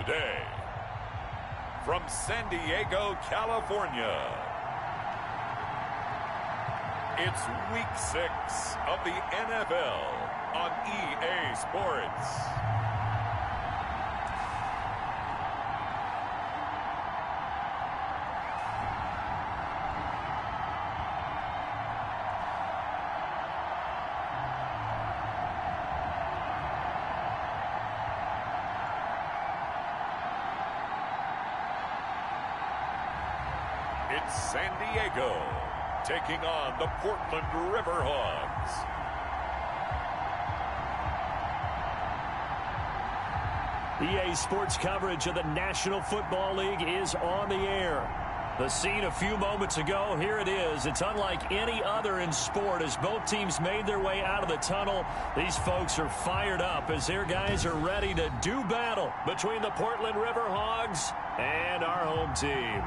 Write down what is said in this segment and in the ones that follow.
today, from San Diego, California, it's Week 6 of the NFL on EA Sports. It's San Diego taking on the Portland Riverhawks. EA Sports coverage of the National Football League is on the air. The scene a few moments ago, here it is. It's unlike any other in sport as both teams made their way out of the tunnel. These folks are fired up as their guys are ready to do battle between the Portland Riverhawks and our home team.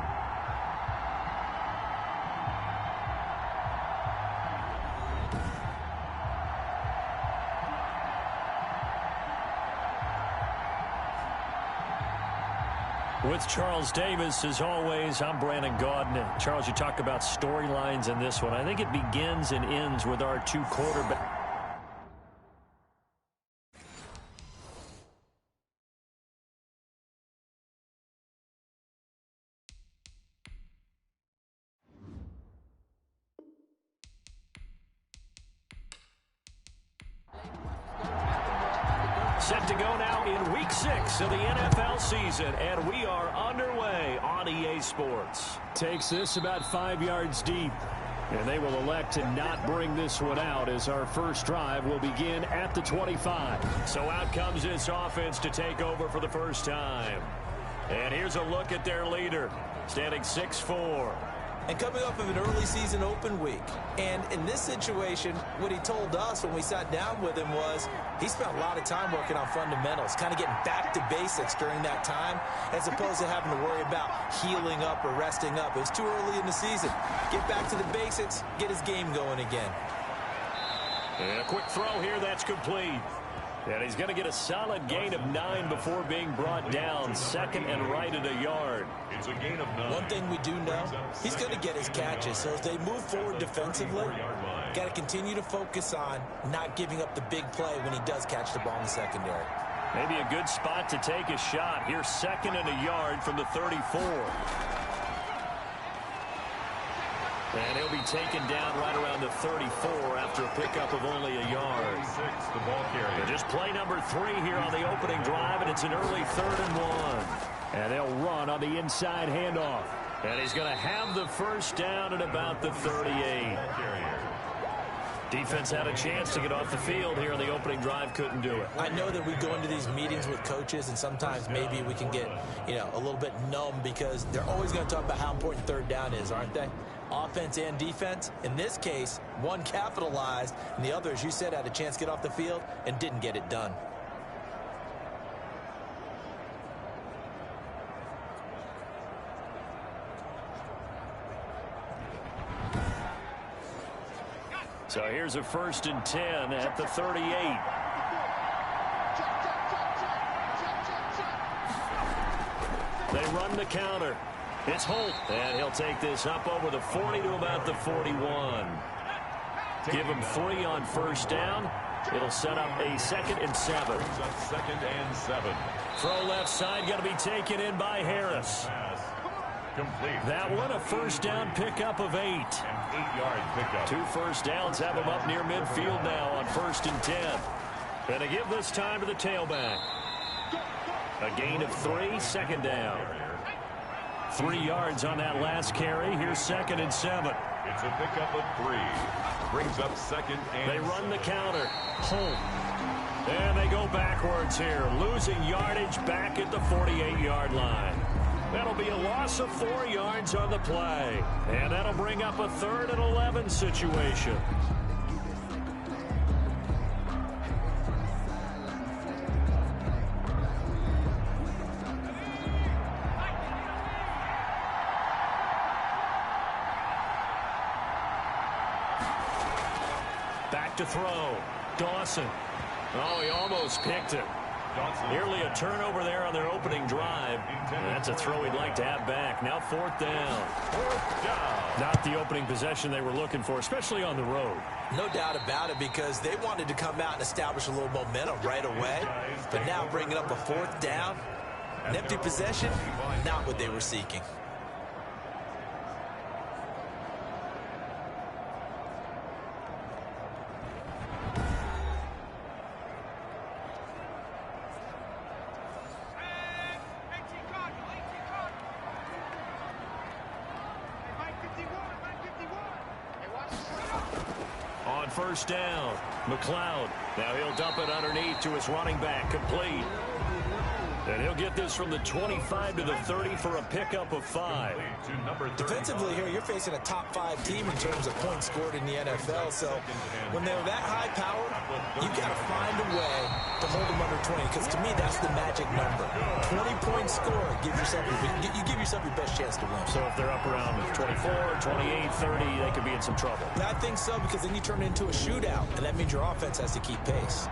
With Charles Davis, as always, I'm Brandon Gaudin. Charles, you talk about storylines in this one. I think it begins and ends with our two quarterbacks. Set to go now in Week 6 of the NFL season, and we are underway on EA Sports. Takes this about 5 yards deep, and they will elect to not bring this one out as our first drive will begin at the 25. So out comes this offense to take over for the first time. And here's a look at their leader, standing 6'4". And coming off of an early season open week. And in this situation, what he told us when we sat down with him was he spent a lot of time working on fundamentals, kind of getting back to basics during that time, as opposed to having to worry about healing up or resting up. It was too early in the season. Get back to the basics, get his game going again. And a quick throw here, that's complete. And he's going to get a solid gain of 9 before being brought down. Second and right at a yard. It's a gain of 9. One thing we do know, he's going to get his catches. So as they move forward defensively, got to continue to focus on not giving up the big play when he does catch the ball in the secondary. Maybe a good spot to take a shot. Here's second and a yard from the 34. And he'll be taken down right around the 34 after a pickup of only a yard. The ball carrier. Just play number 3 here on the opening drive, and it's an early 3rd and 1. And they'll run on the inside handoff. And he's going to have the first down at about the 38. Defense had a chance to get off the field here on the opening drive, couldn't do it. I know that we go into these meetings with coaches, and sometimes maybe we can get, a little bit numb because they're always going to talk about how important third down is, aren't they? Offense and defense. In this case, one capitalized, and the other, as you said, had a chance to get off the field and didn't get it done. So here's a 1st and 10 at the 38. They run the counter. It's Holt, and he'll take this up over the 40 to about the 41. Give him 3 on first down. It'll set up a 2nd and 7. 2nd and 7. Throw left side, going to be taken in by Harris. Complete. That one, a first down pickup of 8. An 8-yard pickup. 2 first downs have him up near midfield now on 1st and 10. And to give this time to the tailback. A gain of 3, 2nd down. 3 yards on that last carry. Here's 2nd and 7. It's a pickup of 3. Brings up 2nd and They run the counter. Holt. And they go backwards here. Losing yardage back at the 48-yard line. That'll be a loss of 4 yards on the play. And that'll bring up a 3rd and 11 situation. Back to throw. Dawson. Oh, he almost picked it. Nearly a turnover there on their opening drive. That's a throw he'd like to have back. Now 4th down. 4th down. Not the opening possession they were looking for, especially on the road. No doubt about it, because they wanted to come out and establish a little momentum right away. But now bringing up a 4th down, an empty possession, not what they were seeking. On 1st down, McLeod. Now he'll dump it underneath to his running back, complete. And he'll get this from the 25 to the 30 for a pickup of 5. Defensively here, you're facing a top 5 team in terms of points scored in the NFL. So when they're that high powered, you've got to find a way to hold them under 20. Because to me, that's the magic number. 20-point score. You give yourself your best chance to win. So if they're up around 24, 28, 30, they could be in some trouble. I think so, because then you turn it into a shootout, and that means your offense has to keep pace.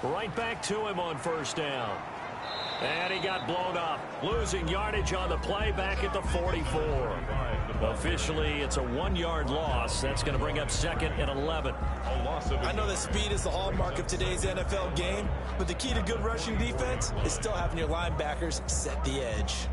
Right back to him on 1st down. And he got blown up. Losing yardage on the play back at the 44. Officially, it's a 1-yard loss. That's going to bring up 2nd and 11. I know that speed is the hallmark of today's NFL game, but the key to good rushing defense is still having your linebackers set the edge.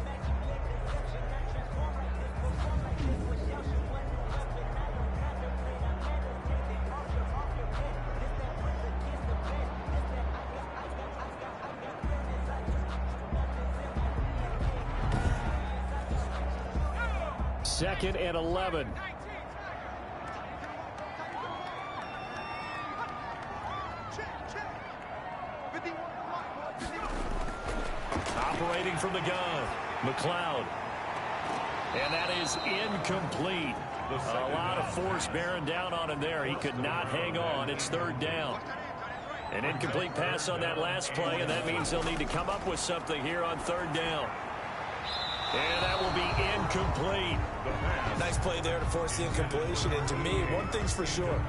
Second and 11. Operating from the gun, McLeod. And that is incomplete. A lot of force bearing down on him there. He could not hang on. It's 3rd down. An incomplete pass on that last play, and that means they'll need to come up with something here on 3rd down. And that will be incomplete. Nice play there to force the incompletion. And to me, one thing's for sure.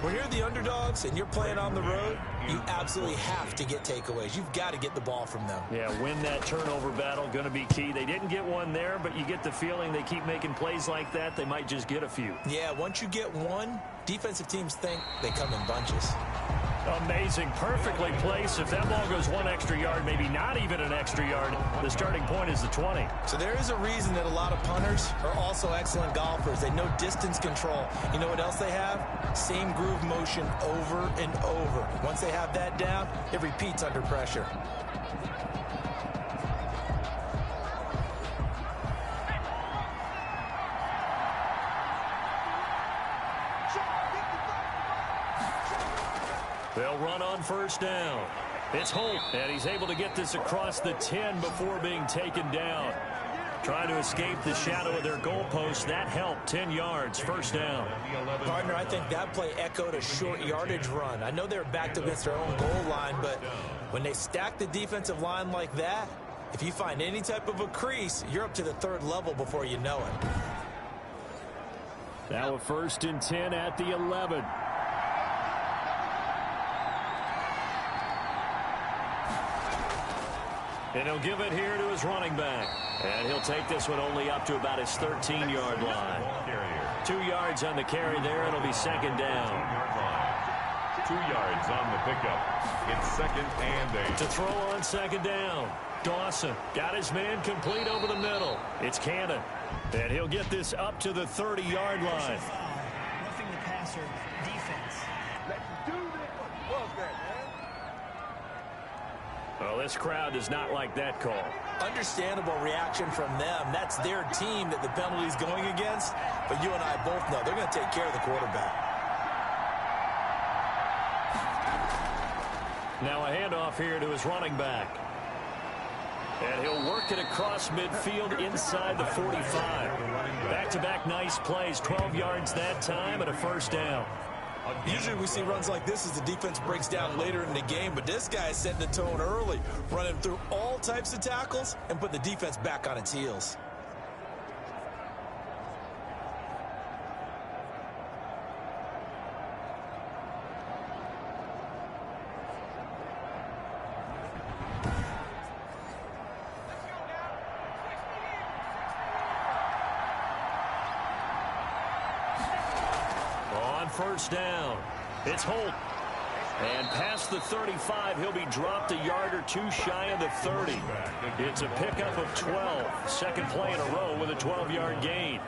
When you're the underdogs and you're playing on the road, you absolutely have to get takeaways. You've got to get the ball from them. Yeah, win that turnover battle, going to be key. They didn't get one there, but you get the feeling they keep making plays like that, they might just get a few. Yeah, once you get one, defensive teams think they come in bunches. Amazing, perfectly placed. If that ball goes 1 extra yard, maybe not even an extra yard, the starting point is the 20. So there is a reason that a lot of punters are also excellent golfers. They know distance control. You know what else they have? Same groove motion over and over. Once they have that down, it repeats under pressure. They'll run on 1st down. It's Holt, and he's able to get this across the 10 before being taken down. Trying to escape the shadow of their goalpost. That helped. 10 yards, 1st down. Partner, I think that play echoed a short yardage run. I know they were backed against their own goal line, but when they stack the defensive line like that, if you find any type of a crease, you're up to the 3rd level before you know it. Now a 1st and 10 at the 11. And he'll give it here to his running back. And he'll take this one only up to about his 13-yard line. 2 yards on the carry there. It'll be 2nd down. 2 yards on the pickup. It's 2nd and 8. To throw on 2nd down. Dawson got his man complete over the middle. It's Cannon. And he'll get this up to the 30-yard line. Roughing the passer defense. Let's do this. What was that, man? Well, this crowd does not like that call. Understandable reaction from them. That's their team that the penalty's going against. But you and I both know they're going to take care of the quarterback. Now a handoff here to his running back. And he'll work it across midfield inside the 45. Back-to-back nice plays. 12 yards that time and a 1st down. Usually we see runs like this as the defense breaks down later in the game, but this guy is setting the tone early, running through all types of tackles and putting the defense back on its heels. First down. It's Holt. And past the 35, he'll be dropped a yard or two shy of the 30. It's a pickup of 12. Second play in a row with a 12-yard gain.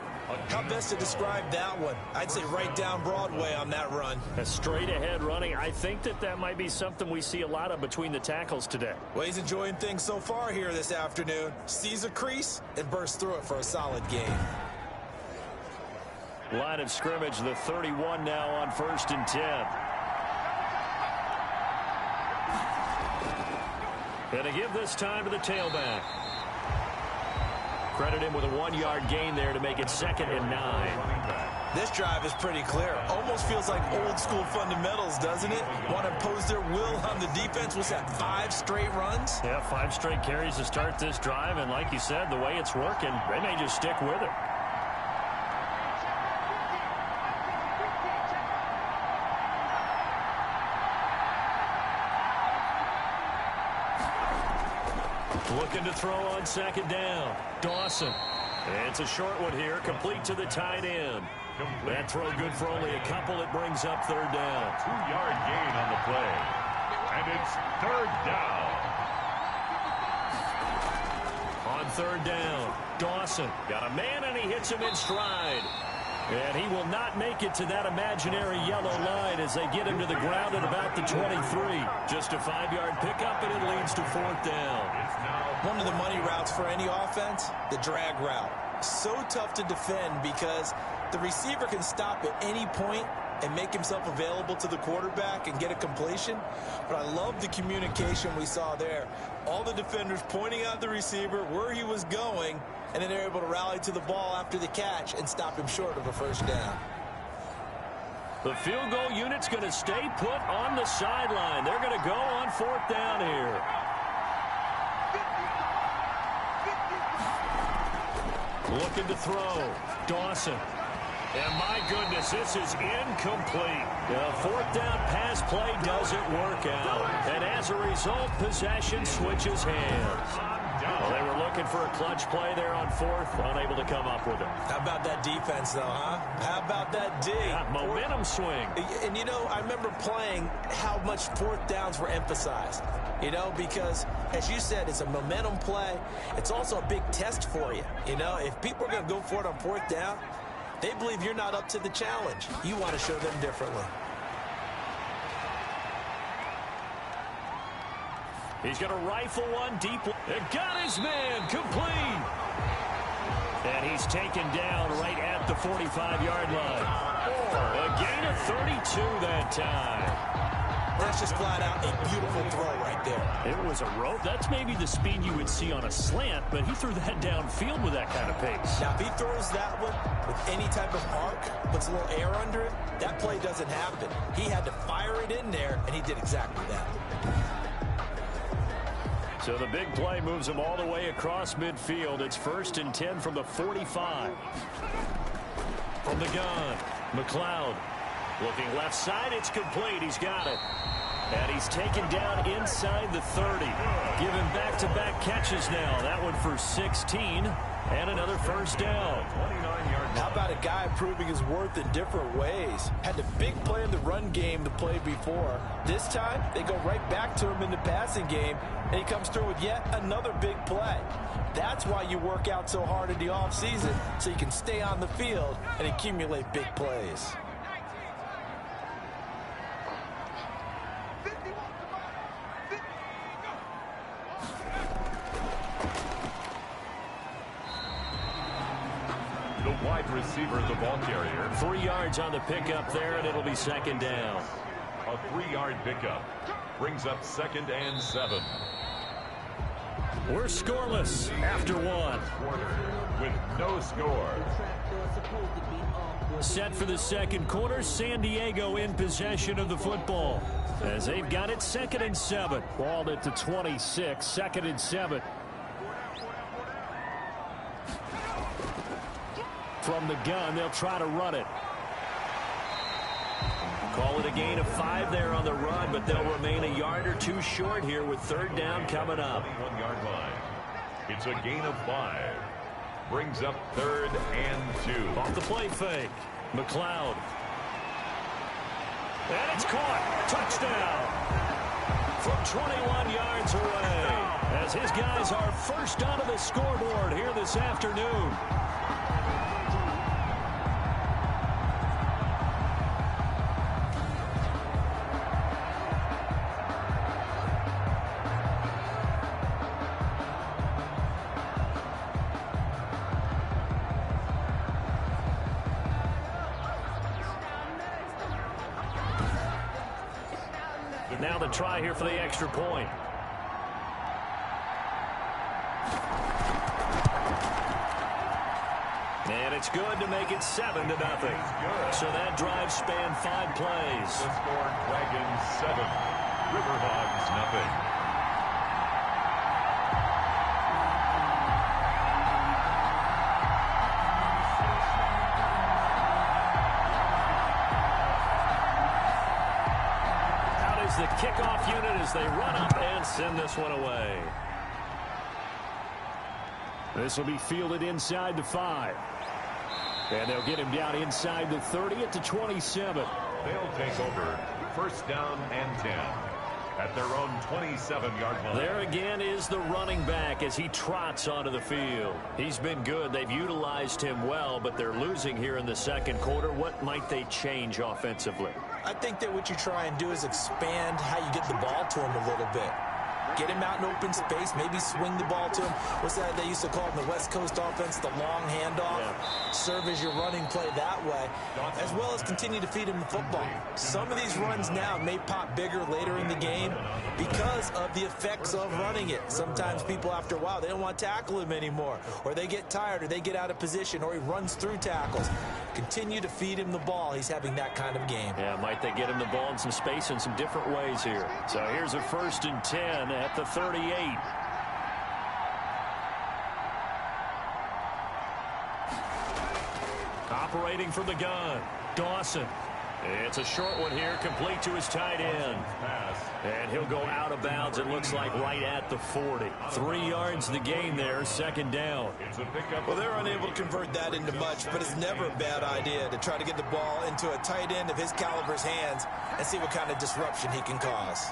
How best to describe that one? I'd say right down Broadway on that run. A straight-ahead running. I think that might be something we see a lot of between the tackles today. Well, he's enjoying things so far here this afternoon. Sees a crease and bursts through it for a solid gain. Line of scrimmage, the 31 now on 1st and 10. And to give this time to the tailback. Credit him with a 1-yard gain there to make it 2nd and 9. This drive is pretty clear. Almost feels like old school fundamentals, doesn't it? Want to impose their will on the defense. Was that 5 straight runs? Yeah, 5 straight carries to start this drive. And like you said, the way it's working, they may just stick with it. Looking to throw on 2nd down. Dawson. It's a short one here, complete to the tight end. That throw good for only a couple. It brings up 3rd down. 2-yard gain on the play. And it's 3rd down. On 3rd down, Dawson got a man and he hits him in stride. And he will not make it to that imaginary yellow line as they get him to the ground at about the 23. Just a 5-yard pickup, and it leads to 4th down. One of the money routes for any offense, the drag route. So tough to defend because the receiver can stop at any point and make himself available to the quarterback and get a completion. But I love the communication we saw there. All the defenders pointing out the receiver, where he was going, and then they're able to rally to the ball after the catch and stop him short of a 1st down. The field goal unit's going to stay put on the sideline. They're going to go on 4th down here. Looking to throw. Dawson. And my goodness, this is incomplete. The 4th down pass play doesn't work out. And as a result, possession switches hands. Well, they were looking for a clutch play there on 4th, unable to come up with it. How about that defense, though, huh? How about that D? Yeah, momentum swing. And, you know, I remember playing how much 4th downs were emphasized. You know, because, as you said, it's a momentum play. It's also a big test for you. You know, if people are going to go for it on 4th down, they believe you're not up to the challenge. You want to show them differently. He's going to rifle one deep. It got his man complete. And he's taken down right at the 45-yard line. A gain of 32 that time. That's just flat out a beautiful throw right there. It was a rope. That's maybe the speed you would see on a slant, but he threw that downfield with that kind of pace. Now, if he throws that one with any type of arc, puts a little air under it, that play doesn't happen. He had to fire it in there, and he did exactly that. So the big play moves him all the way across midfield. It's 1st and 10 from the 45. From the gun, McLeod. Looking left side, it's complete. He's got it. And he's taken down inside the 30. Giving back-to-back catches now. That one for 16 and another 1st down. How about a guy proving his worth in different ways? Had the big play in the run game to play before. This time, they go right back to him in the passing game, and he comes through with yet another big play. That's why you work out so hard in the offseason, so you can stay on the field and accumulate big plays. The wide receiver, the ball carrier. 3 yards on the pickup there, and it'll be 2nd down. A 3-yard pickup brings up 2nd and 7. We're scoreless after one. With no score. Set for the second quarter, San Diego in possession of the football. As they've got it 2nd and 7. Balled at the 26, 2nd and 7. From the gun, they'll try to run it. Call it a gain of 5 there on the run, but they'll remain a yard or 2 short here with 3rd down coming up. 21-yard line. It's a gain of 5. Brings up 3rd and 2. Off the play fake. McLeod. And it's caught. Touchdown. From 21 yards away. As his guys are first onto the scoreboard here this afternoon. Now the try here for the extra point. And it's good to make it 7-0. So that drive spanned 5 plays. The score, Dragons 7, Riverhogs nothing. The kickoff unit as they run up and send this one away. This will be fielded inside the 5. And they'll get him down inside the 30 at the 27. They'll take over 1st down and 10 at their own 27-yard line. There again is the running back as he trots onto the field. He's been good. They've utilized him well, but they're losing here in the second quarter. What might they change offensively? I think that what you try and do is expand how you get the ball to him a little bit. Get him out in open space, maybe swing the ball to him. What's that they used to call in the West Coast offense, the long handoff? Yeah. Serve as your running play that way, as well as continue to feed him the football. Some of these runs now may pop bigger later in the game because of the effects of running it. Sometimes people, after a while, they don't want to tackle him anymore, or they get tired, or they get out of position, or he runs through tackles. Continue to feed him the ball. He's having that kind of game. Yeah, might they get him the ball in some space in some different ways here. So here's a 1st and 10 at the 38. Operating from the gun, Dawson. It's a short one here, complete to his tight end. And he'll go out of bounds, it looks like, right at the 40. 3 yards the gain there, 2nd down. Well, they're unable to convert that into much, but it's never a bad idea to try to get the ball into a tight end of his caliber's hands and see what kind of disruption he can cause.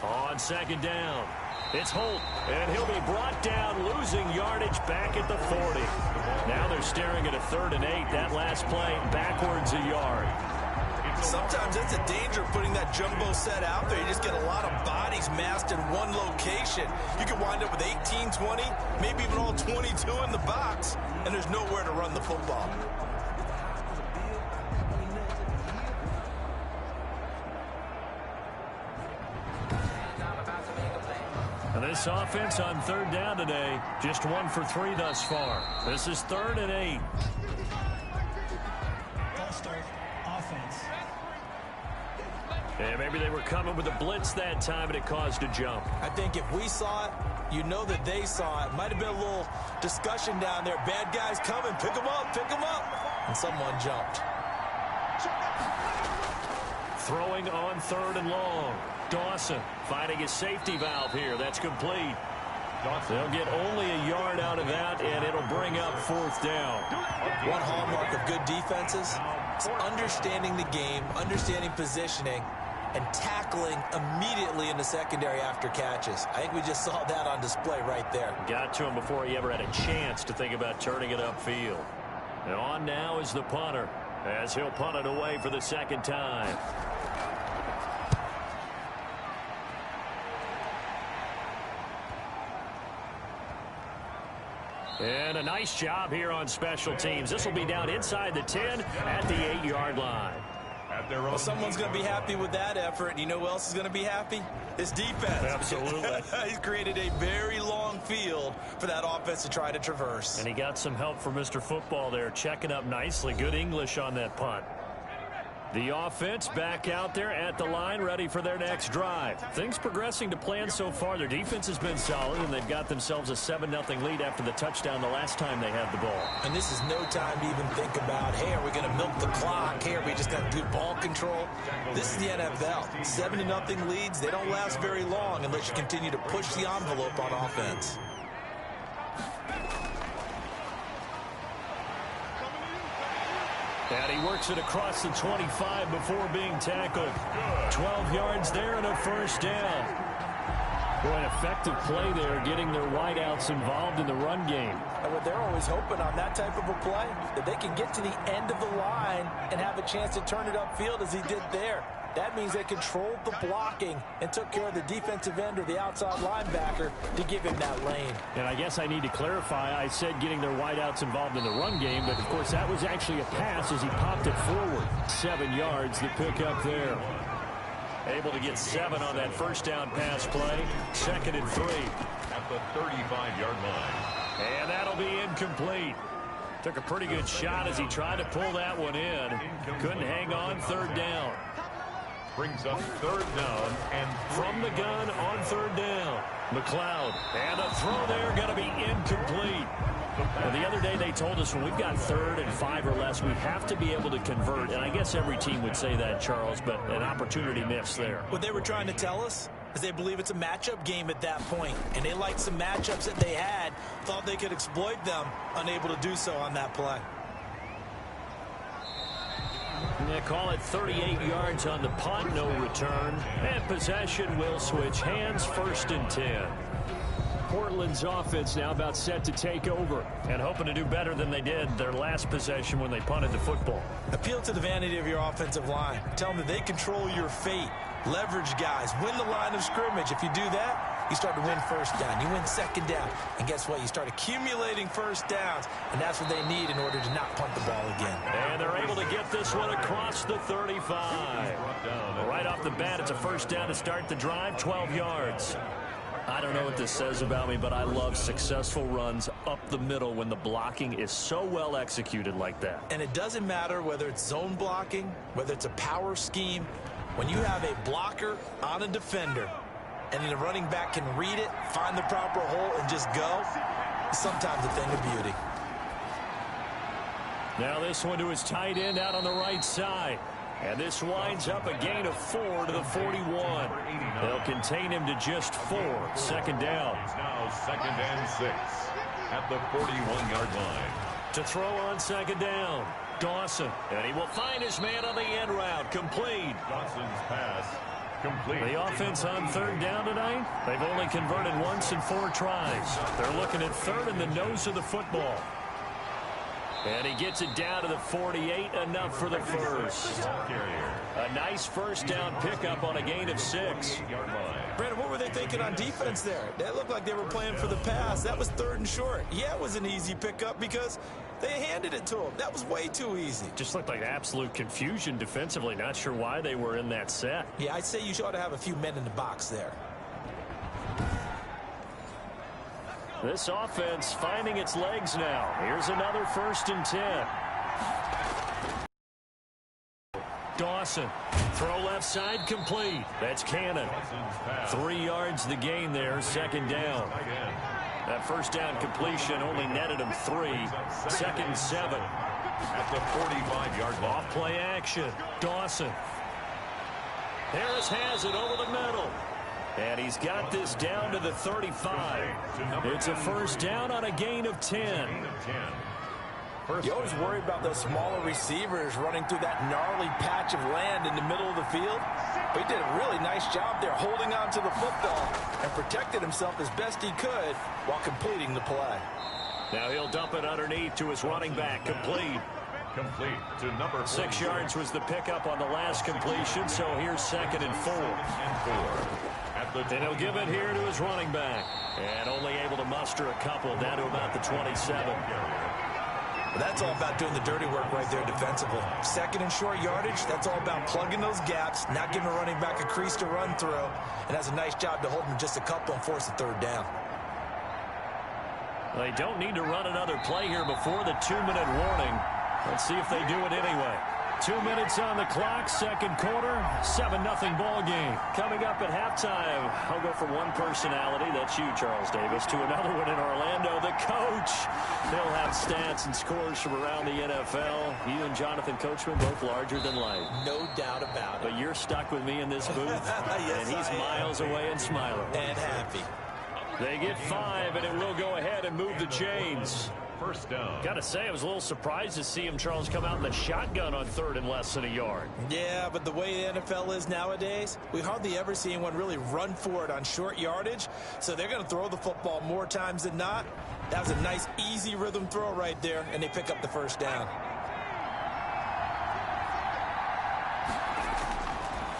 On 2nd down, it's Holt, and he'll be brought down, losing yardage back at the 40. Now they're staring at a 3rd and 8. That last play backwards a yard. Sometimes that's the danger of putting that jumbo set out there. You just get a lot of bodies massed in one location. You could wind up with 18, 20, maybe even all 22 in the box, and there's nowhere to run the football. And this offense on 3rd down today, just 1 for 3 thus far. This is 3rd and 8. False start, offense. Yeah, maybe they were coming with a blitz that time, and it caused a jump. I think if we saw it, you know that they saw it. Might have been a little discussion down there. Bad guys coming. Pick them up. Pick them up. And someone jumped. Throwing on 3rd and long. Dawson finding his safety valve here. That's complete. They'll get only a yard out of that, and it'll bring up 4th down. One hallmark of good defenses is understanding the game, understanding positioning, and tackling immediately in the secondary after catches. I think we just saw that on display right there. Got to him before he ever had a chance to think about turning it upfield. And on now is the punter, as he'll punt it away for the 2nd time. And a nice job here on special teams. This will be down inside the 10 at the 8-yard line. their own. Well, someone's going to be happy with that effort. And you know who else is going to be happy? His defense. Absolutely. He's created a very long field for that offense to try to traverse. And he got some help from Mr. Football there, checking up nicely. Good English on that punt. The offense back out there at the line, ready for their next drive. Things progressing to plan so far. Their defense has been solid, and they've got themselves a 7-0 lead after the touchdown the last time they had the ball. And this is no time to even think about, hey, are we going to milk the clock? Hey, are we just going to do ball control? This is the NFL. 7-0 leads, they don't last very long unless you continue to push the envelope on offense. And he works it across the 25 before being tackled. 12 yards there and a first down. Boy, an effective play there, getting their wideouts involved in the run game. And what they're always hoping on that type of a play, that they can get to the end of the line and have a chance to turn it upfield as he did there. That means they controlled the blocking and took care of the defensive end or the outside linebacker to give him that lane. And I guess I need to clarify, I said getting their wideouts involved in the run game, but of course that was actually a pass as he popped it forward. 7 yards, the pickup there. Able to get 7 on that first down pass play. 2nd and 3. At the 35-yard line. And that'll be incomplete. Took a pretty good shot as he tried to pull that one in. Couldn't hang on. 3rd down. Brings up 3rd down and from the gun on 3rd down. McLeod. And a throw there going to be incomplete. Now, the other day they told us when we've got 3rd and 5 or less, we have to be able to convert. And I guess every team would say that, Charles, but an opportunity missed there. What they were trying to tell us is they believe it's a matchup game at that point. And they liked some matchups that they had, thought they could exploit them, unable to do so on that play. They call it 38 yards on the punt, no return. And possession will switch hands, 1st and 10. Portland's offense now about set to take over and hoping to do better than they did their last possession when they punted the football. Appeal to the vanity of your offensive line. Tell them that they control your fate. Leverage guys. Win the line of scrimmage. If you do that, you start to win 1st down. You win 2nd down. And guess what? You start accumulating 1st downs. And that's what they need in order to not punt the ball again. And they're able to get this one across the 35. Right off the bat, it's a 1st down to start the drive, 12 yards. I don't know what this says about me, but I love successful runs up the middle when the blocking is so well executed like that. And it doesn't matter whether it's zone blocking, whether it's a power scheme. When you have a blocker on a defender, and then the running back can read it, find the proper hole, and just go, it's sometimes a thing of beauty. Now this one to his tight end out on the right side. And this winds up a gain of 4 to the 41. They'll contain him to just 4. 2nd down. It's now 2nd and 6 at the 41-yard line. To throw on 2nd down, Dawson. And he will find his man on the end route. Complete. Dawson's pass complete. The offense on 3rd down tonight, they've only converted once in 4 tries. They're looking at 3rd in the nose of the football. And he gets it down to the 48, enough for the first. A nice 1st down pickup on a gain of 6. Brandon, what were they thinking on defense there? That looked like they were playing for the pass. That was 3rd and short. Yeah, it was an easy pickup because they handed it to him. That was way too easy. Just looked like absolute confusion defensively. Not sure why they were in that set. Yeah, I'd say you ought to have a few men in the box there. This offense finding its legs now. Here's another 1st and 10. Dawson. Throw left side complete. That's Cannon. 3 yards the gain there. 2nd down. That 1st down completion only netted him 3. 2nd and 7. At the 45-yard line. Off play action. Dawson. Harris has it over the middle. And he's got this down to the 35. It's a 1st down on a gain of 10. You always worry about those smaller receivers running through that gnarly patch of land in the middle of the field. But he did a really nice job there holding on to the football and protected himself as best he could while completing the play. Now he'll dump it underneath to his running back. Complete to number 6 yards was the pickup on the last completion, so here's 2nd and 4. And he'll give it here to his running back. And only able to muster a couple down to about the 27. But that's all about doing the dirty work right there defensively. Second and short yardage, that's all about plugging those gaps, not giving a running back a crease to run through, and has a nice job to hold him just a couple and force a third down. They don't need to run another play here before the 2-minute warning. Let's see if they do it anyway. 2 minutes on the clock, second quarter, 7-0 ball game. Coming up at halftime, I'll go from one personality, that's you, Charles Davis, to another one in Orlando, the coach. He'll have stats and scores from around the NFL. You and Jonathan Coachman both larger than life. No doubt about it. But you're stuck with me in this booth, yes, and he's miles away and smiling. And happy. They get 5, and it will go ahead and move the chains. First down. Got to say, I was a little surprised to see him, Charles, come out in the shotgun on 3rd and less than a yard. Yeah, but the way the NFL is nowadays, we hardly ever see anyone really run for it on short yardage. So they're going to throw the football more times than not. That was a nice, easy rhythm throw right there, and they pick up the first down.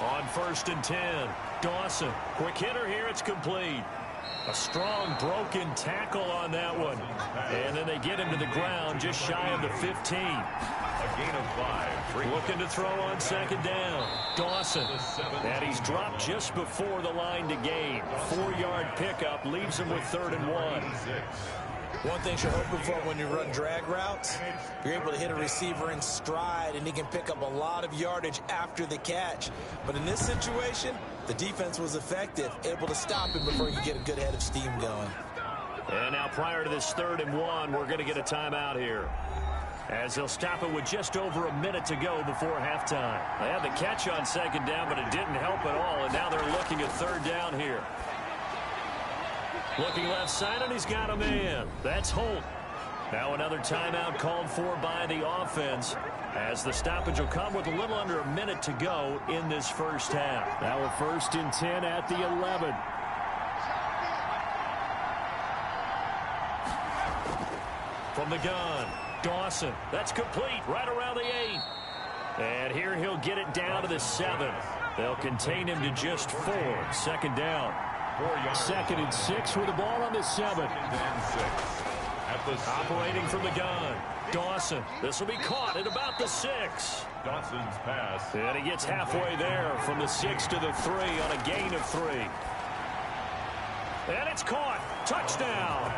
On 1st and 10, Dawson. Quick hitter here, it's complete. A strong broken tackle on that one. And then they get him to the ground just shy of the 15. A gain of 5. Looking to throw on 2nd down. Dawson. And he's dropped just before the line to gain. 4-yard pickup leaves him with 3rd and 1. One thing you're hoping for when you run drag routes, you're able to hit a receiver in stride, and he can pick up a lot of yardage after the catch. But in this situation, the defense was effective, able to stop him before you get a good head of steam going. And now prior to this 3rd and 1, we're going to get a timeout here, as they'll stop it with just over a minute to go before halftime. They had the catch on 2nd down, but it didn't help at all, and now they're looking at 3rd down here. Looking left side, and he's got a man. That's Holt. Now another timeout called for by the offense, as the stoppage will come with a little under a minute to go in this first half. Now a 1st and 10 at the 11. From the gun, Dawson. That's complete right around the 8. And here he'll get it down to the 7. They'll contain him to just 4. 2nd down. 2nd and 6 with the ball on the 7. Operating from the gun, Dawson. This will be caught at about the 6. Dawson's pass. And he gets halfway there from the 6 to the 3 on a gain of 3. And it's caught. Touchdown.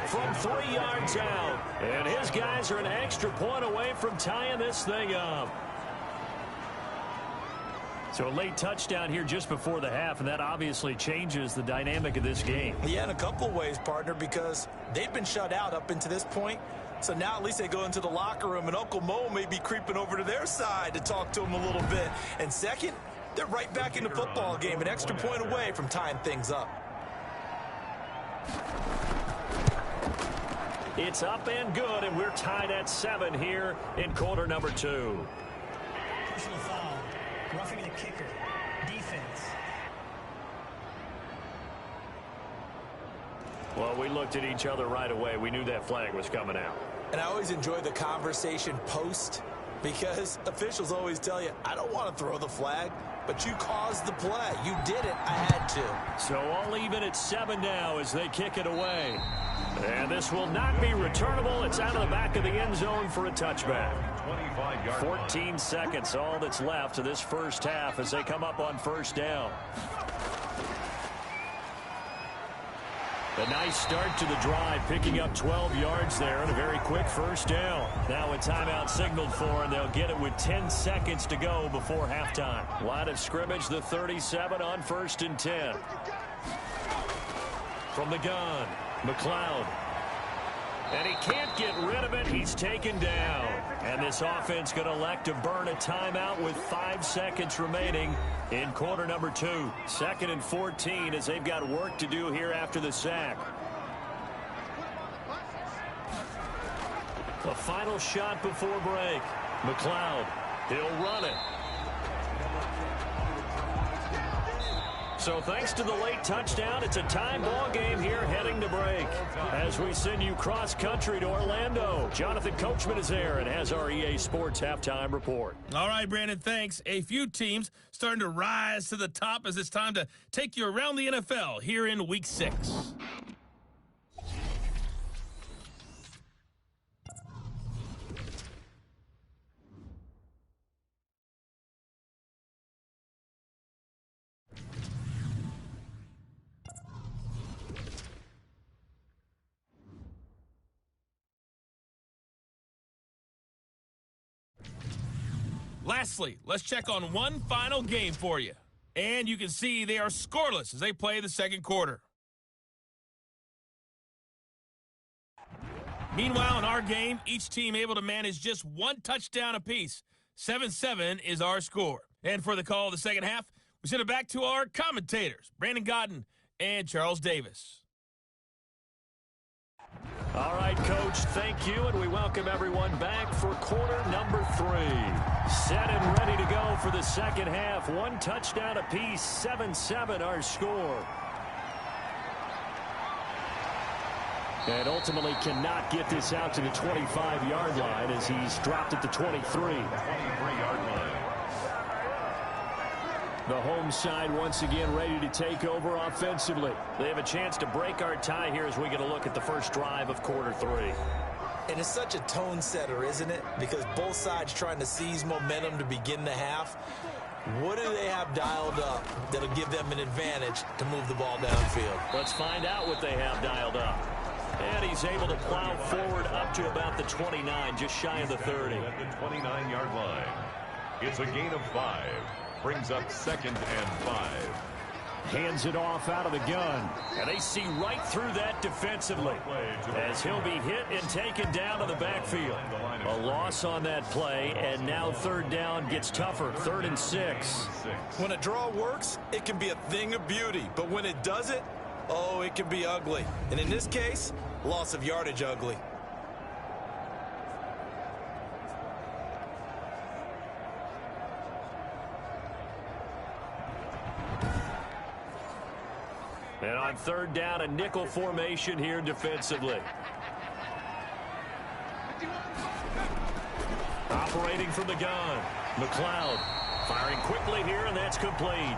From 3 yards out. And his guys are an extra point away from tying this thing up. So a late touchdown here just before the half, and that obviously changes the dynamic of this game. Yeah, in a couple of ways, partner, because they've been shut out up until this point. So now at least they go into the locker room, and Uncle Mo may be creeping over to their side to talk to him a little bit. And second, they're right back in the football game, an extra point away from tying things up. It's up and good, and we're tied at 7 here in quarter number 2. Personal foul. Roughing the kicker. Defense. Well, we looked at each other right away. We knew that flag was coming out. And I always enjoy the conversation post, because officials always tell you, I don't want to throw the flag, but you caused the play. You did it. I had to. So all even at 7 now as they kick it away. And this will not be returnable. It's out of the back of the end zone for a touchback. 14 seconds, all that's left of this first half as they come up on 1st down. A nice start to the drive, picking up 12 yards there and a very quick 1st down. Now a timeout signaled for, and they'll get it with 10 seconds to go before halftime. Line of scrimmage, the 37 on 1st and 10. From the gun, McLeod. And he can't get rid of it. He's taken down. And this offense going to elect to burn a timeout with 5 seconds remaining in quarter number 2. 2nd and 14 as they've got work to do here after the sack. A final shot before break. McLeod, he'll run it. So thanks to the late touchdown, it's a tie ball game here heading to break. As we send you cross-country to Orlando, Jonathan Coachman is there and has our EA Sports halftime report. All right, Brandon, thanks. A few teams starting to rise to the top as it's time to take you around the NFL here in Week 6. Lastly, let's check on one final game for you. And you can see they are scoreless as they play the second quarter. Meanwhile, in our game, each team able to manage just one touchdown apiece. 7-7 is our score. And for the call of the second half, we send it back to our commentators, Brandon Godden and Charles Davis. All right, Coach, thank you, and we welcome everyone back for quarter number 3. Set and ready to go for the second half. One touchdown apiece, 7-7 our score. And ultimately cannot get this out to the 25-yard line as he's dropped at the 23. 23-yard line. The home side once again ready to take over offensively. They have a chance to break our tie here as we get a look at the first drive of quarter 3. And it's such a tone setter, isn't it? Because both sides trying to seize momentum to begin the half. What do they have dialed up that'll give them an advantage to move the ball downfield? Let's find out what they have dialed up. And he's able to plow forward up to about the 29, just shy of the 30. At the 29-yard line. It's a gain of 5. Brings up 2nd and 5. Hands it off out of the gun. And they see right through that defensively as he'll be hit and taken down to the backfield. A loss on that play, and now third down gets tougher. 3rd and 6. When a draw works, it can be a thing of beauty. But when it doesn't, oh, it can be ugly. And in this case, loss of yardage ugly. And on third down, a nickel formation here defensively. Operating from the gun. McLeod firing quickly here, and that's complete.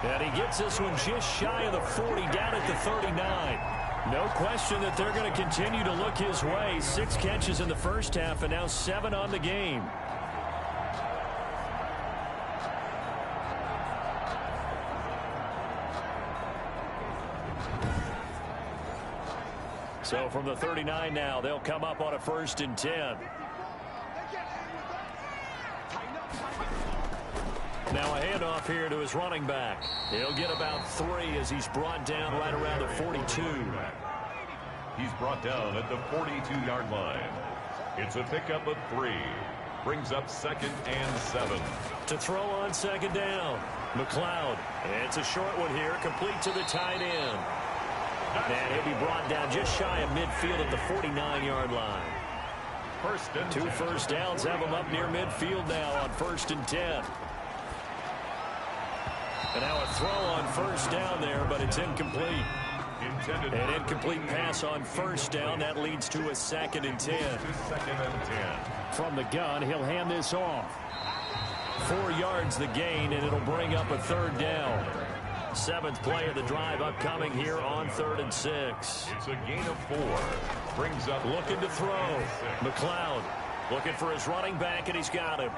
And he gets this one just shy of the 40, down at the 39. No question that they're going to continue to look his way. 6 catches in the first half, and now 7 on the game. So from the 39 now, they'll come up on a 1st and 10. Now a handoff here to his running back. He'll get about 3 as he's brought down right around the 42. He's brought down at the 42-yard line. It's a pickup of 3. Brings up 2nd and 7. To throw on 2nd down. McLeod. It's a short one here, complete to the tight end. And he'll be brought down just shy of midfield at the 49-yard line. 2 first downs have him up near midfield now on 1st and 10. And now a throw on 1st down there, but it's incomplete. An incomplete pass on 1st down. That leads to a 2nd and 10. 2nd and 10. From the gun, he'll hand this off. 4 yards the gain, and it'll bring up a 3rd down. 7th play of the drive upcoming here on 3rd and 6. It's a gain of 4. Brings up looking to throw. McLeod looking for his running back, and he's got him.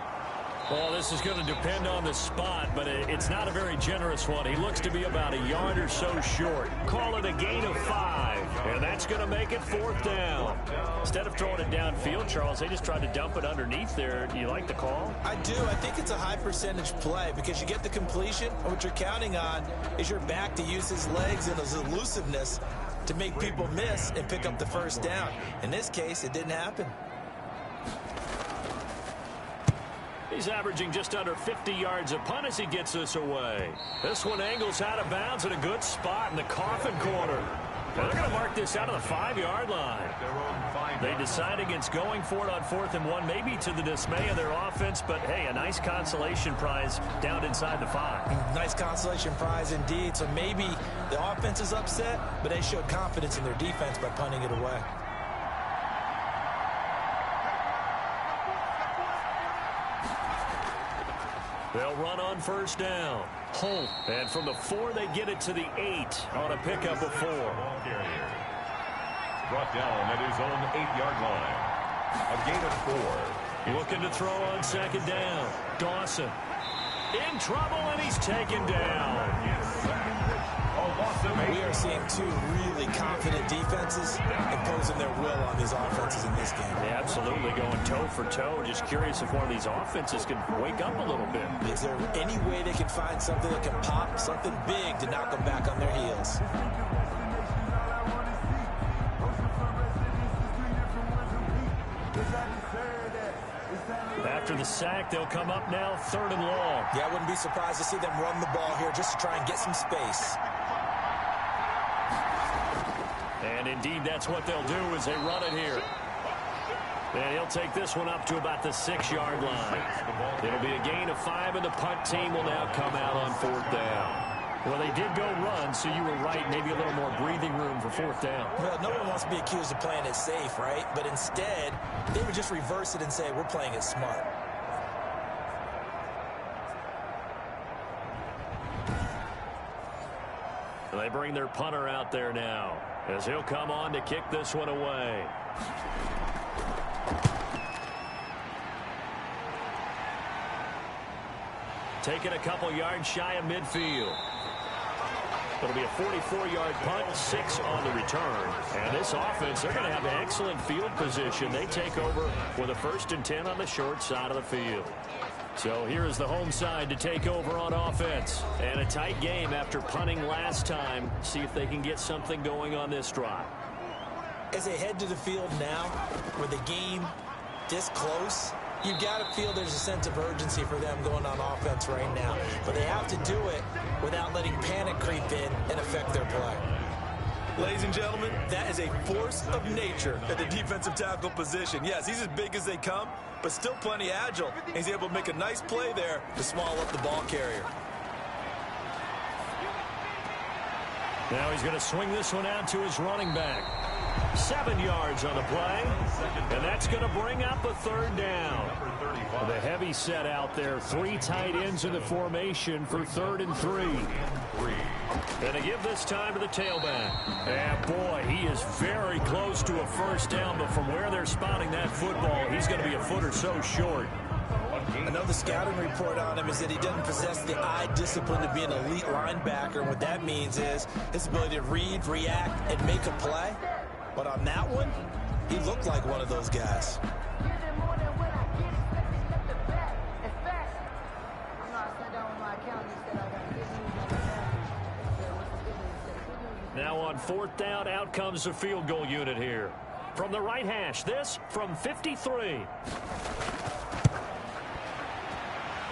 Well, this is going to depend on the spot, but it's not a very generous one. He looks to be about a yard or so short. Call it a gain of 5, and that's going to make it 4th down. Instead of throwing it downfield, Charles, they just tried to dump it underneath there. Do you like the call? I do. I think it's a high percentage play because you get the completion, and what you're counting on is your back to use his legs and his elusiveness to make people miss and pick up the 1st down. In this case, it didn't happen. He's averaging just under 50 yards a punt as he gets this away. This one angles out of bounds at a good spot in the coffin corner. They're going to mark this out of the 5-yard line. They decide against going for it on 4th and 1, maybe to the dismay of their offense, but hey, a nice consolation prize down inside the 5. Nice consolation prize indeed. So maybe the offense is upset, but they showed confidence in their defense by punting it away. They'll run on 1st down. Holt. And from the 4, they get it to the 8 on a pickup of 4. Brought down at his own 8-yard line. A gain of 4. Looking to throw on 2nd down. Dawson. In trouble, and he's taken down. We are seeing two really confident defenses imposing their will on these offenses in this game. Yeah, absolutely, going toe for toe. Just curious if one of these offenses can wake up a little bit. Is there any way they can find something that can pop, something big to knock them back on their heels? After the sack, they'll come up now 3rd and long. Yeah, I wouldn't be surprised to see them run the ball here just to try and get some space. And indeed, that's what they'll do as they run it here. And he'll take this one up to about the 6-yard line. It'll be a gain of 5, and the punt team will now come out on 4th down. Well, they did go run, so you were right. Maybe a little more breathing room for 4th down. Well, no one wants to be accused of playing it safe, right? But instead, they would just reverse it and say, we're playing it smart. They bring their punter out there now as he'll come on to kick this one away. Taking a couple yards shy of midfield. It'll be a 44-yard punt, 6 on the return. And this offense, they're going to have excellent field position. They take over with a 1st and 10 on the short side of the field. So here is the home side to take over on offense. And a tight game after punting last time. See if they can get something going on this drive. As they head to the field now, with the game this close, you've got to feel there's a sense of urgency for them going on offense right now. But they have to do it without letting panic creep in and affect their play. Ladies and gentlemen, that is a force of nature at the defensive tackle position. Yes, he's as big as they come, but still plenty agile. He's able to make a nice play there to small up the ball carrier. Now he's going to swing this one out to his running back. 7 yards on the play, and that's going to bring up a 3rd down. The heavy set out there, 3 tight ends in the formation for 3rd and 3. And to give this time to the tailback. And boy, he is very close to a 1st down, but from where they're spotting that football, he's going to be a foot or so short. I know the scouting report on him is that he doesn't possess the eye discipline to be an elite linebacker. And what that means is his ability to read, react, and make a play. But on that one, he looked like one of those guys. Now on 4th down, out comes the field goal unit here. From the right hash, this from 53.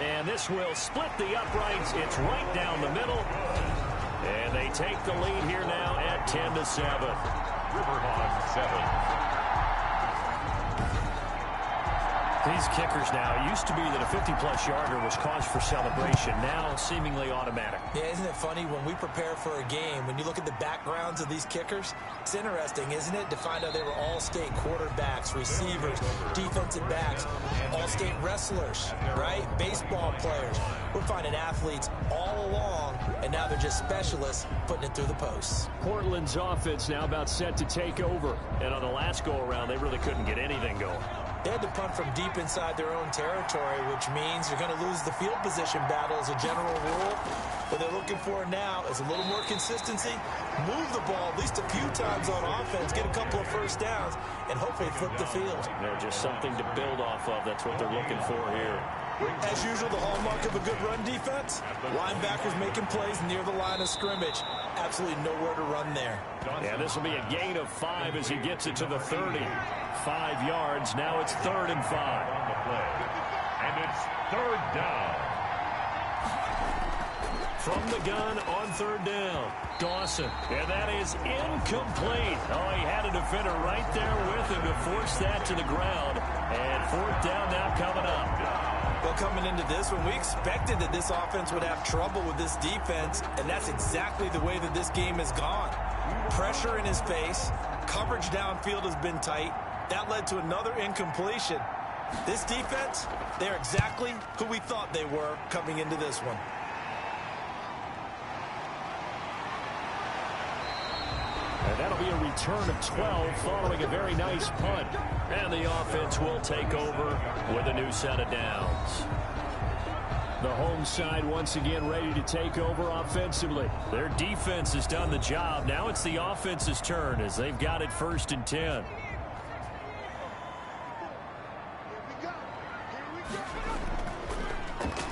And this will split the uprights. It's right down the middle. And they take the lead here now at 10-7. Riverhawks 7. These kickers now, it used to be that a 50-plus yarder was cause for celebration. Now seemingly automatic. Yeah, isn't it funny when we prepare for a game, when you look at the backgrounds of these kickers, it's interesting, isn't it, to find out they were all-state quarterbacks, receivers, defensive backs, all-state wrestlers, right? Baseball players. We're finding athletes all along, and now they're just specialists putting it through the posts. Portland's offense now about set to take over. And on the last go-around, they really couldn't get anything going. They had to punt from deep inside their own territory, which means you're going to lose the field position battle as a general rule. What they're looking for now is a little more consistency, move the ball at least a few times on offense, get a couple of 1st downs, and hopefully flip the field. Just something to build off of. That's what they're looking for here. As usual, the hallmark of a good run defense, linebackers making plays near the line of scrimmage. Absolutely nowhere to run there. Yeah, this will be a gain of 5 as he gets it to the 30. 5 yards. Now it's 3rd and 5. On the play. And it's 3rd down. From the gun on 3rd down, Dawson. And that is incomplete. Oh, he had a defender right there with him to force that to the ground. And 4th down now coming up. Well, coming into this one, we expected that this offense would have trouble with this defense, and that's exactly the way that this game has gone. Pressure in his face, coverage downfield has been tight. That led to another incompletion. This defense, they're exactly who we thought they were coming into this one. And that'll be a return of 12 following a very nice punt. And the offense will take over with a new set of downs. The home side once again ready to take over offensively. Their defense has done the job. Now it's the offense's turn as they've got it 1st and 10.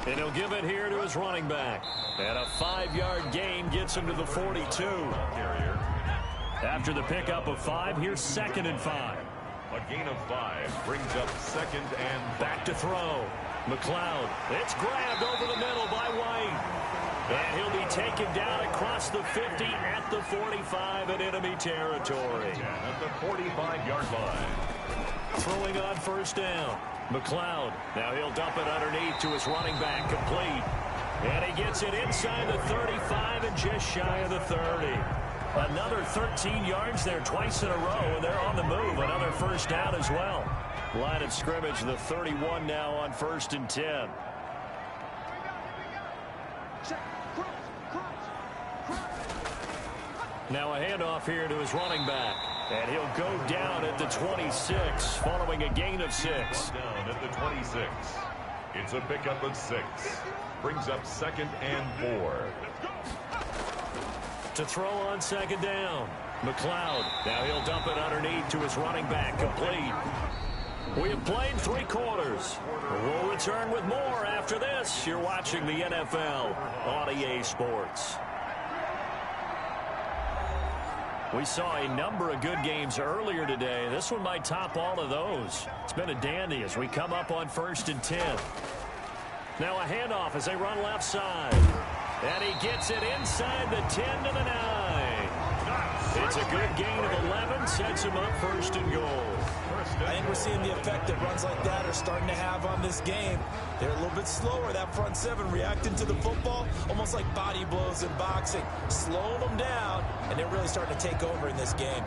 And he'll give it here to his running back. And a 5-yard gain gets him to the 42. After the pickup of 5, here's 2nd and 5. A gain of 5 brings up 2nd and back to throw. McLeod. It's grabbed over the middle by White. And he'll be taken down across the 50 at the 45 in enemy territory. At the 45-yard line. Throwing on 1st down. McLeod. Now he'll dump it underneath to his running back. Complete. And he gets it inside the 35 and just shy of the 30. Another 13 yards there twice in a row, and they're on the move. Another 1st down as well. Line of scrimmage, the 31 now on 1st and 10. Now a handoff here to his running back. And he'll go down at the 26 following a gain of 6. Down at the 26. It's a pickup of 6. Brings up 2nd and 4. To throw on 2nd down. McLeod. Now he'll dump it underneath to his running back. Complete. We have played 3 quarters. We'll return with more after this. You're watching the NFL on EA Sports. We saw a number of good games earlier today. This one might top all of those. It's been a dandy as we come up on 1st and 10. Now a handoff as they run left side. And he gets it inside the 10 to the 9. It's a good gain of 11, sets him up 1st and goal. I think we're seeing the effect that runs like that are starting to have on this game. They're a little bit slower, that front 7, reacting to the football, almost like body blows in boxing. Slowing them down, and they're really starting to take over in this game.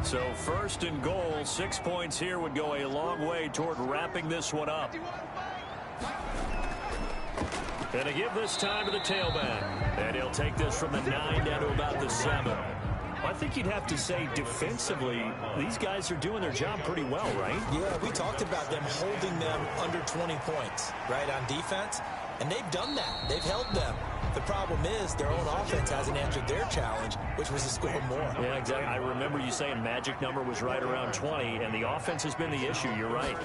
So 1st and goal, 6 points here would go a long way toward wrapping this one up. And to give this time to the tailback. And he'll take this from the 9 down to about the 7. I think you'd have to say defensively, these guys are doing their job pretty well, right? Yeah, we talked about them holding them under 20 points, right, on defense. And they've done that. They've held them. The problem is their own offense hasn't answered their challenge, which was to score more. Yeah, exactly. I remember you saying magic number was right around 20, and the offense has been the issue. You're right.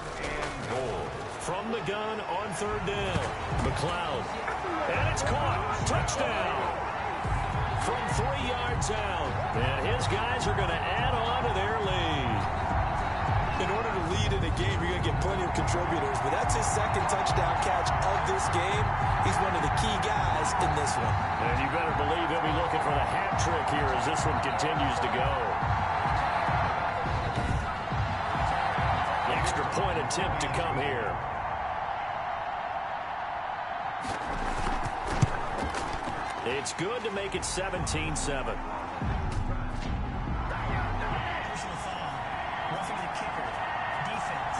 Goal. From the gun on 3rd down. McLeod. And it's caught. Touchdown. From 3 yards out. And his guys are going to add on to their lead. In order to lead in a game, you're going to get plenty of contributors. But that's his 2nd touchdown catch of this game. He's one of the key guys in this one. And you better believe he'll be looking for the hat trick here as this one continues to go. Extra point attempt to come here. It's good to make it 17-7. Personal foul. Roughing the kicker. Defense.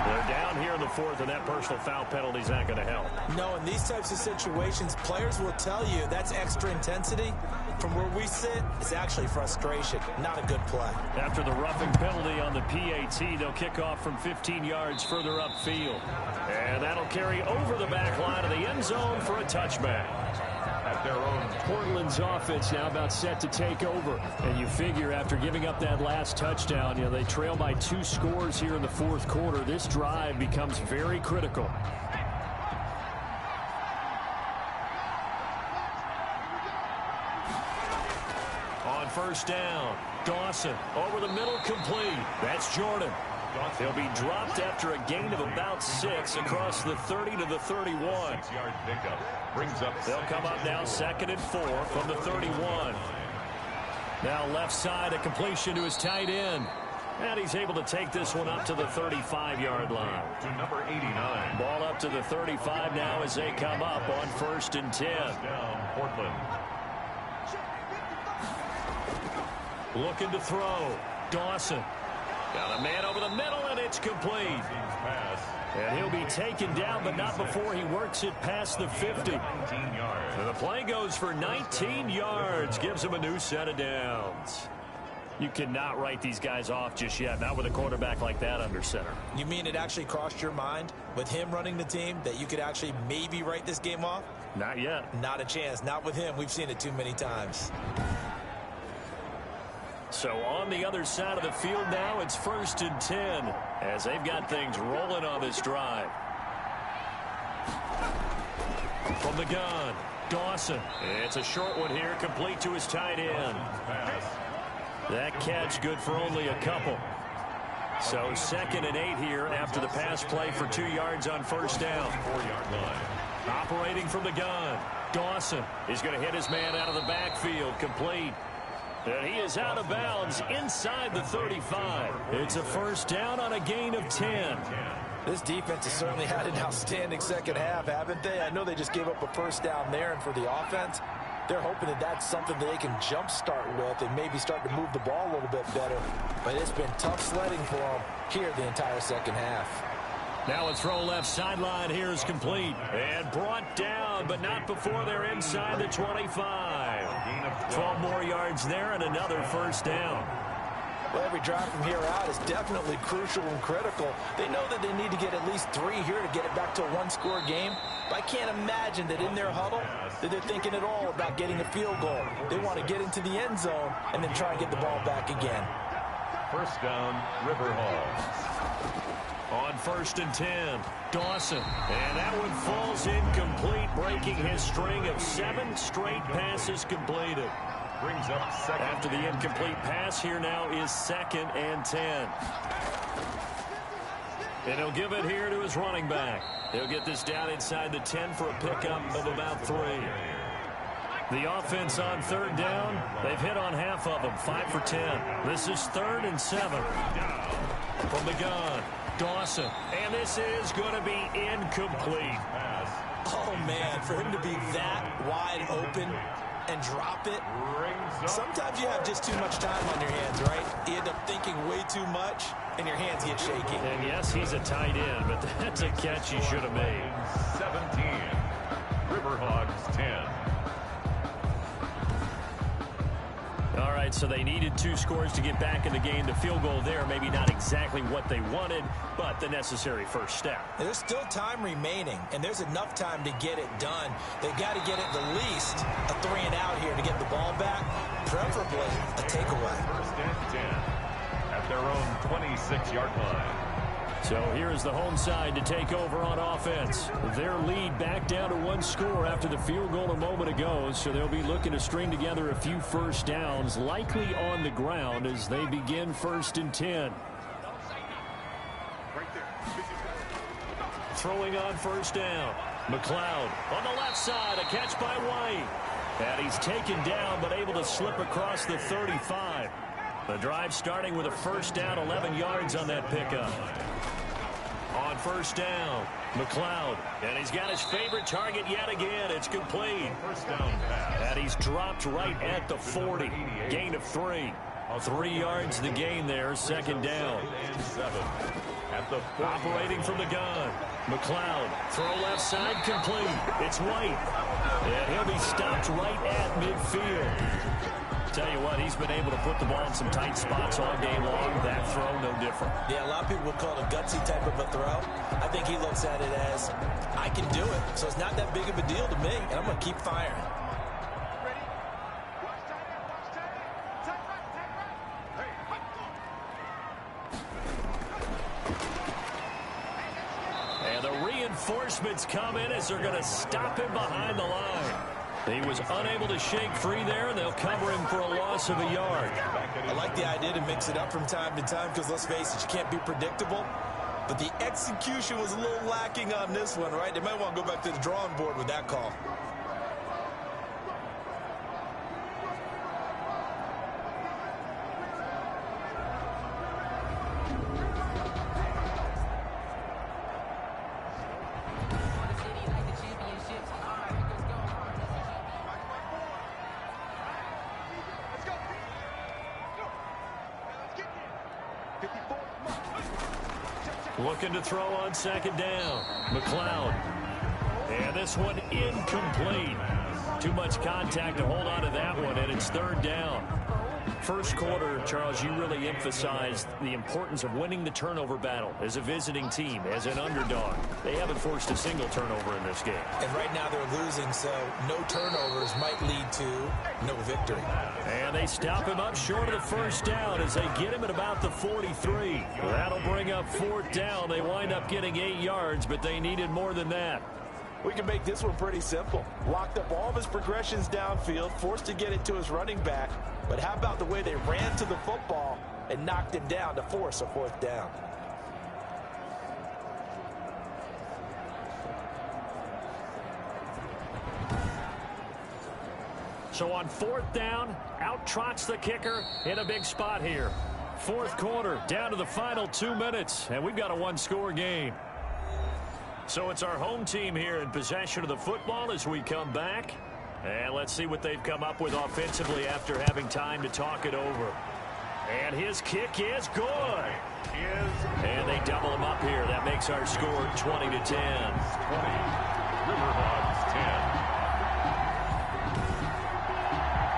They're down here in the 4th, and that personal foul penalty's not going to help. No, in these types of situations, players will tell you that's extra intensity. From where we sit, it's actually frustration, not a good play. After the roughing penalty on the PAT, they'll kick off from 15 yards further upfield. And that'll carry over the back line of the end zone for a touchback. At their own. Portland's offense now about set to take over. And you figure after giving up that last touchdown, they trail by 2 scores here in the 4th quarter. This drive becomes very critical. On 1st down, Dawson over the middle, complete. That's Jordan. He'll be dropped after a gain of about 6 across the 30 to the 31. 6-yard pickup brings up. They'll come up now 2nd and 4 from the 31. Now left side, a completion to his tight end. And he's able to take this one up to the 35-yard line. To number 89. Ball up to the 35 now as they come up on 1st and 10. Down Portland. Looking to throw. Dawson. Got a man over the middle, and it's complete. Pass. And he'll be taken down, but not before he works it past the 50. 19 yards. And the play goes for 19 yards. Gives him a new set of downs. You cannot write these guys off just yet, not with a quarterback like that under center. You mean it actually crossed your mind with him running the team that you could actually maybe write this game off? Not yet. Not a chance. Not with him. We've seen it too many times. So on the other side of the field now, it's 1st and 10 as they've got things rolling on this drive. From the gun, Dawson. It's a short one here, complete to his tight end. That catch good for only a couple. So 2nd and 8 here after the pass play for 2 yards on 1st down. 4-yard line. Operating from the gun, Dawson is going to hit his man out of the backfield, complete. And he is out of bounds inside the 35. It's a 1st down on a gain of 10. This defense has certainly had an outstanding second half, haven't they? I know they just gave up a 1st down there, and for the offense, they're hoping that that's something that they can jumpstart with and maybe start to move the ball a little bit better. But it's been tough sledding for them here the entire second half. Now a throw left sideline here is complete. And brought down, but not before they're inside the 25. 12 more yards there and another 1st down. Well, every drive from here out is definitely crucial and critical. They know that they need to get at least 3 here to get it back to a 1-score game. But I can't imagine that in their huddle that they're thinking at all about getting a field goal. They want to get into the end zone and then try and get the ball back again. 1st down, Riverhawks. On 1st and 10, Dawson. And that one falls incomplete, breaking his string of 7 straight passes completed. Brings up 2nd. After the incomplete pass, here now is 2nd and 10. And he'll give it here to his running back. He'll get this down inside the 10 for a pickup of about 3. The offense on 3rd down, they've hit on half of them, 5 for 10. This is 3rd and 7. From the gun, Dawson. And this is going to be incomplete. Oh, man, for him to be that wide open and drop it. Sometimes you have just too much time on your hands, right? You end up thinking way too much, and your hands get shaky. And yes, he's a tight end, but that's a catch he should have made. 17. Riverhawks 10. All right, so they needed 2 scores to get back in the game. The field goal there, maybe not exactly what they wanted, but the necessary 1st step. There's still time remaining, and there's enough time to get it done. They've got to get at the least a 3 and out here to get the ball back, preferably a takeaway. 1st and 10 at their own 26-yard line. So here's the home side to take over on offense. Their lead back down to 1 score after the field goal a moment ago, so they'll be looking to string together a few 1st downs, likely on the ground as they begin 1st and 10. Throwing on 1st down. McLeod on the left side, a catch by White. And he's taken down but able to slip across the 35. The drive starting with a 1st down, 11 yards on that pickup. On 1st down, McLeod. And he's got his favorite target yet again. It's complete. 1st down pass. And he's dropped right at the 40. Gain of 3. 3 yards the gain there, 2nd down. 2nd and 7 at the 40. Operating from the gun. McLeod, throw left side, complete. It's White. And he'll be stopped right at midfield. Tell you what, he's been able to put the ball in some tight spots all game long. That throw, no different. Yeah, a lot of people would call it a gutsy type of a throw. I think he looks at it as, I can do it. So it's not that big of a deal to me, and I'm going to keep firing. And the reinforcements come in as they're going to stop him behind the line. He was unable to shake free there, and they'll cover him for a loss of a yard. I like the idea to mix it up from time to time because, let's face it, you can't be predictable. But the execution was a little lacking on this one, right? They might want to go back to the drawing board with that call. Looking to throw on 2nd down. McLeod. And this one incomplete. Too much contact to hold on to that one, and it's 3rd down. First quarter, Charles, you really emphasized the importance of winning the turnover battle as a visiting team, as an underdog. They haven't forced a single turnover in this game. And right now they're losing, so no turnovers might lead to no victory. And they stop him up short of the first down as they get him at about the 43. That'll bring up fourth down. They wind up getting 8 yards, but they needed more than that. We can make this one pretty simple. Locked up all of his progressions downfield, forced to get it to his running back. But how about the way they ran to the football and knocked him down to force a fourth down? So on fourth down, out trots the kicker in a big spot here. Fourth quarter, down to the final 2 minutes, and we've got a one-score game. So it's our home team here in possession of the football as we come back. And let's see what they've come up with offensively after having time to talk it over. And his kick is good. And they double him up here. That makes our score 20-10. 20. Riverhawks 10.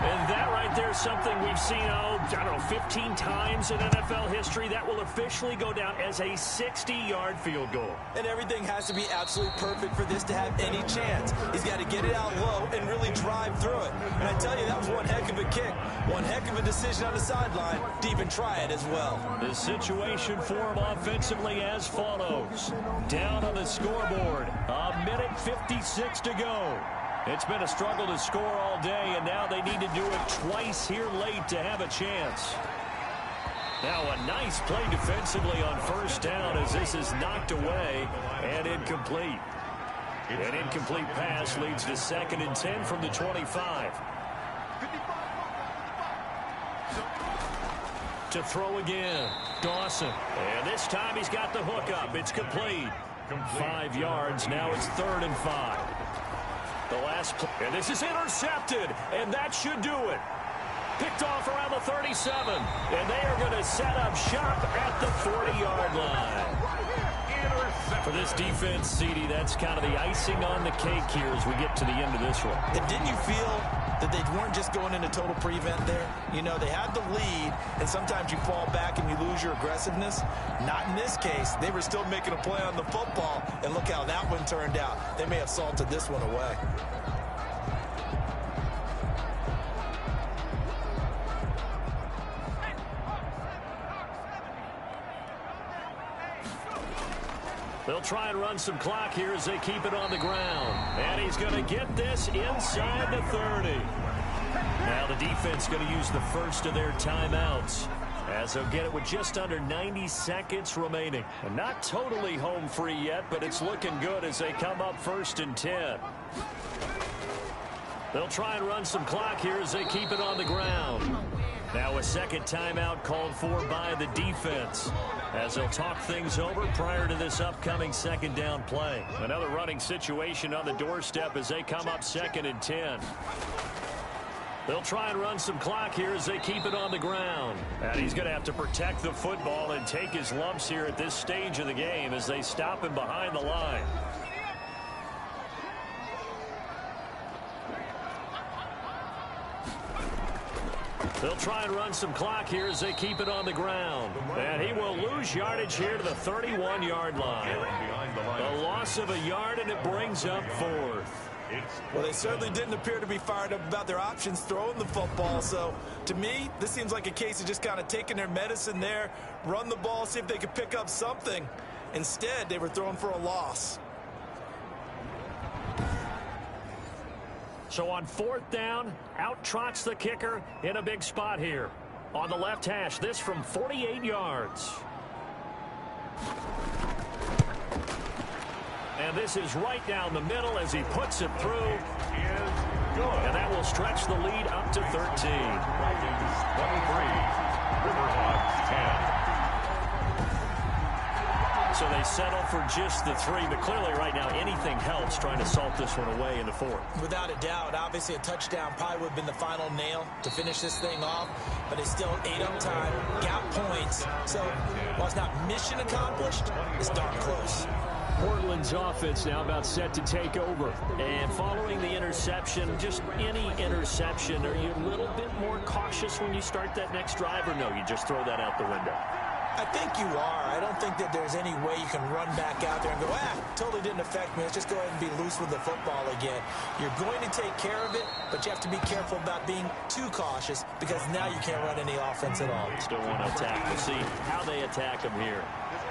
And that right there is something we've seen, I don't know, 15 times in NFL history. That will officially go down as a 60-yard field goal. And everything has to be absolutely perfect for this to have any chance. He's got to get it out low and really drive through it. And I tell you, that was one heck of a kick. One heck of a decision on the sideline to even try it as well. The situation for him offensively as follows. Down on the scoreboard, a minute 56 to go. It's been a struggle to score all day, and now they need to do it twice here late to have a chance. Now a nice play defensively on first down as this is knocked away and incomplete. An incomplete pass leads to 2nd and 10 from the 25. To throw again, Dawson. And this time he's got the hook up. It's complete. 5 yards. Now it's 3rd and 5. The last play, and this is intercepted, and that should do it. Picked off around the 37, and they are going to set up shop at the 40-yard line. For this defense, CD, that's kind of the icing on the cake here as we get to the end of this one. And didn't you feel that they weren't just going into total prevent there? You know, they had the lead, and sometimes you fall back and you lose your aggressiveness. Not in this case. They were still making a play on the football, and look how that one turned out. They may have salted this one away. They'll try and run some clock here as they keep it on the ground. And he's going to get this inside the 30. Now the defense going to use the first of their timeouts as they'll get it with just under 90 seconds remaining. And not totally home free yet, but it's looking good as they come up 1st and 10. They'll try and run some clock here as they keep it on the ground. Now a second timeout called for by the defense as they'll talk things over prior to this upcoming 2nd down play. Another running situation on the doorstep as they come up 2nd and 10. They'll try and run some clock here as they keep it on the ground. And he's going to have to protect the football and take his lumps here at this stage of the game as they stop him behind the line. They'll try and run some clock here as they keep it on the ground. And he will lose yardage here to the 31-yard line. A loss of a yard, and it brings up 4th. Well, they certainly didn't appear to be fired up about their options throwing the football. So, to me, this seems like a case of just kind of taking their medicine there, run the ball, see if they could pick up something. Instead, they were throwing for a loss. So on 4th down, out trots the kicker in a big spot here. On the left hash, this from 48 yards. And this is right down the middle as he puts it through. And that will stretch the lead up to 13. 23, Riverhawks 10. So they settle for just the 3, but clearly right now anything helps trying to salt this one away in the 4th. Without a doubt, obviously a touchdown probably would have been the final nail to finish this thing off, but it's still ate up time, got points. So while it's not mission accomplished, it's darn close. Portland's offense now about set to take over. And following the interception, just any interception, are you a little bit more cautious when you start that next drive, or no, you just throw that out the window? I think you are. I don't think that there's any way you can run back out there and go, totally didn't affect me. Let's just go ahead and be loose with the football again. You're going to take care of it, but you have to be careful about being too cautious because now you can't run any offense at all. Still want to attack. We'll see how they attack them here.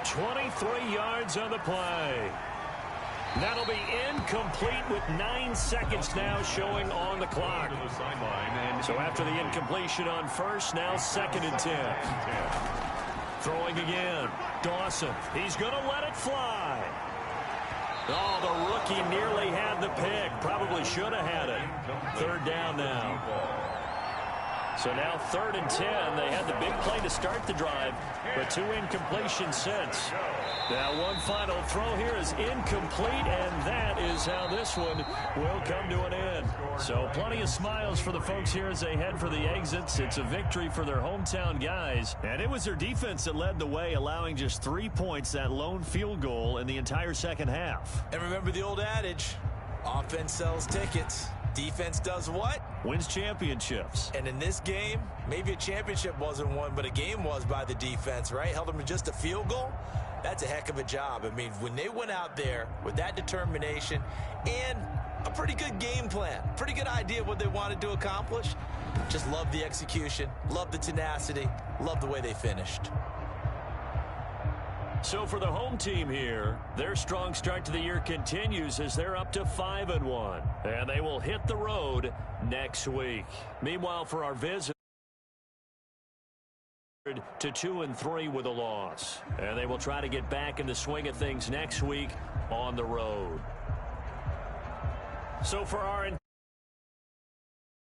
23 yards on the play. That'll be incomplete with 9 seconds now showing on the clock. So after the incompletion on first, now 2nd and 10. Throwing again. Dawson. He's going to let it fly. Oh, the rookie nearly had the pick. Probably should have had it. 3rd down now. So now 3rd and 10. They had the big play to start the drive, but 2 incompletions since. Now one final throw here is incomplete, and that is how this one will come to an end. So plenty of smiles for the folks here as they head for the exits. It's a victory for their hometown guys, and it was their defense that led the way, allowing just 3 points, that lone field goal in the entire second half. And remember the old adage, offense sells tickets. Defense does what? Wins championships. And in this game, maybe a championship wasn't won, but a game was by the defense, right? Held them to just a field goal. That's a heck of a job. I mean, when they went out there with that determination and a pretty good game plan, pretty good idea of what they wanted to accomplish, just love the execution, love the tenacity, love the way they finished. So for the home team here, their strong start to the year continues as they're up to 5-1. And they will hit the road next week. Meanwhile, for our visitors, to 2-3 with a loss. And they will try to get back in the swing of things next week on the road. So for our